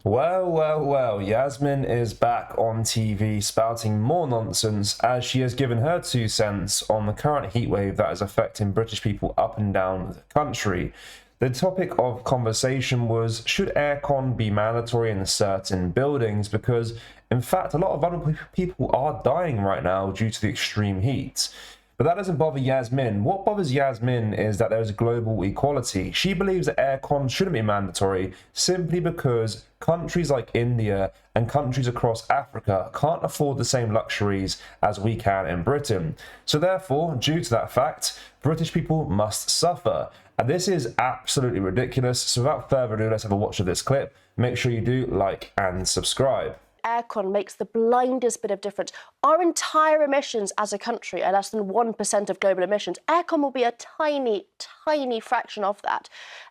Well, Yasmin is back on TV spouting more nonsense as she has given her 2 cents on the current heatwave that is affecting British people up and down the country. The topic of conversation was, should aircon be mandatory in certain buildings? Because, in fact, a lot of vulnerable people are dying right now due to the extreme heat. But that doesn't bother Yasmin. What bothers Yasmin is that there is global equality. She believes that aircon shouldn't be mandatory simply because countries like India and countries across Africa can't afford the same luxuries as we can in Britain. So therefore, due to that fact, British people must suffer. And this is absolutely ridiculous. So without further ado, let's have a watch of this clip. Make sure you do like and subscribe. Aircon makes the blindest bit of difference. Our entire emissions as a country are less than 1% of global emissions. Aircon will be a tiny, tiny fraction of that.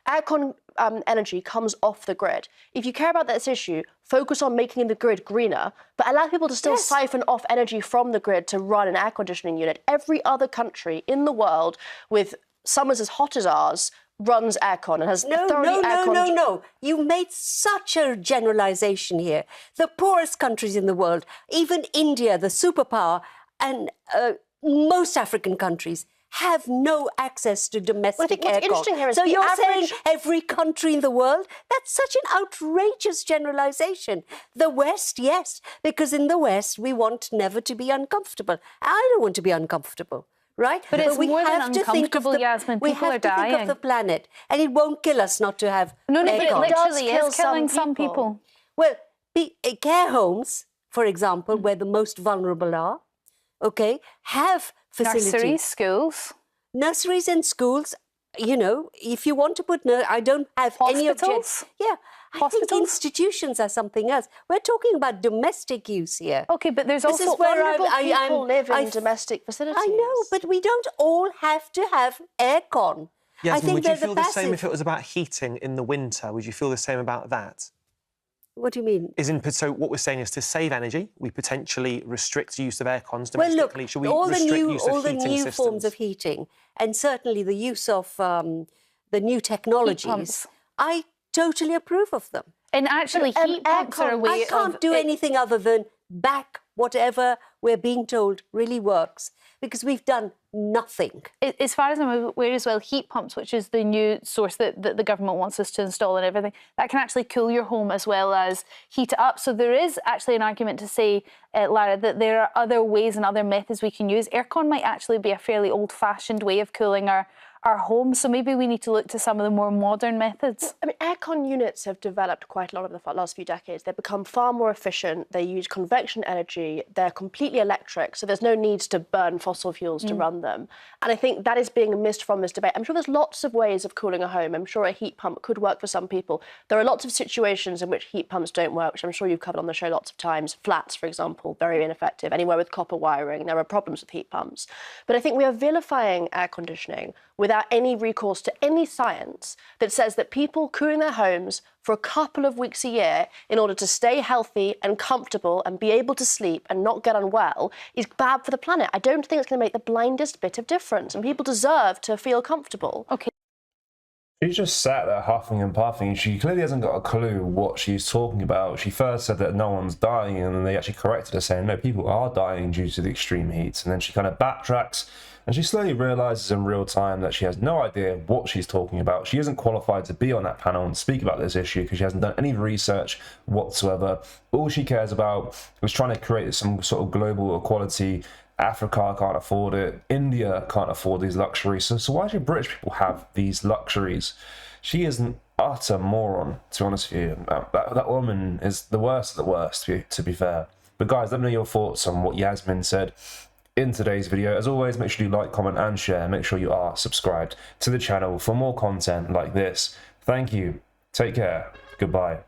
Aircon energy comes off the grid. If you care about this issue, focus on making the grid greener, but allow people to still siphon off energy from the grid to run an air conditioning unit. Every other country in the world with summers as hot as ours runs aircon and has No. You made such a generalization here. The poorest countries in the world, even India, the superpower, and most African countries have no access to domestic aircon. What's interesting here is so you're saying every country in the world? That's such an outrageous generalization. The West, yes, because in the West we want never to be uncomfortable. I don't want to be uncomfortable. Right? But it's more than uncomfortable, Yasmin. People are dying. We have to think of the planet. And it won't kill us not to have No, aircon. but it literally is killing some people. Well, care homes, for example, where the most vulnerable are, okay, have facilities. Nurseries, schools. Nurseries and schools, you know, if you want to put... I don't have any Hospitals? Yeah. I think institutions are something else. We're talking about domestic use here. Okay, but there's also... This is where people live in domestic facilities. I know, but we don't all have to have aircon. Yasmin, would you feel the same if it was about heating in the winter? Would you feel the same about that? What do you mean? So what we're saying is to save energy, we potentially restrict use of aircons domestically. Should we restrict use of all the heating new systems? forms of heating, and certainly the use of the new technologies, I totally approve of them. And actually, heat pumps are a way I can't do anything other than back whatever we're being told really works, because we've done nothing. As far as I'm aware as well, heat pumps, which is the new source that the government wants us to install and everything, that can actually cool your home as well as heat it up. So there is actually an argument to say, Lara, that there are other ways and other methods we can use. Aircon might actually be a fairly old-fashioned way of cooling our homes, so maybe we need to look to some of the more modern methods. I mean, aircon units have developed quite a lot over the last few decades. They've become far more efficient. They use convection energy. They're completely electric, so there's no need to burn fossil fuels to run them. And I think that is being missed from this debate. I'm sure there's lots of ways of cooling a home. I'm sure a heat pump could work for some people. There are lots of situations in which heat pumps don't work, which I'm sure you've covered on the show lots of times. Flats, for example, very ineffective. Anywhere with copper wiring, there are problems with heat pumps. But I think we are vilifying air conditioning without any recourse to any science that says that people cooling their homes for a couple of weeks a year in order to stay healthy and comfortable and be able to sleep and not get unwell is bad for the planet. I don't think it's going to make the blindest bit of difference, and people deserve to feel comfortable. Okay. She's just sat there huffing and puffing. She clearly hasn't got a clue what she's talking about. She first said that no one's dying, and then they actually corrected her saying, no, people are dying due to the extreme heat. And then she kind of backtracks, and she slowly realises in real time that she has no idea what she's talking about. She isn't qualified to be on that panel and speak about this issue because she hasn't done any research whatsoever. All she cares about is trying to create some sort of global equality. Africa can't afford it. India can't afford these luxuries. So why should British people have these luxuries? She is an utter moron, to be honest with you. That woman is the worst of the worst, to be fair. But guys, let me know your thoughts on what Yasmin said in today's video. As always, make sure you like, comment and share. Make sure you are subscribed to the channel for more content like this. Thank you. Take care. Goodbye.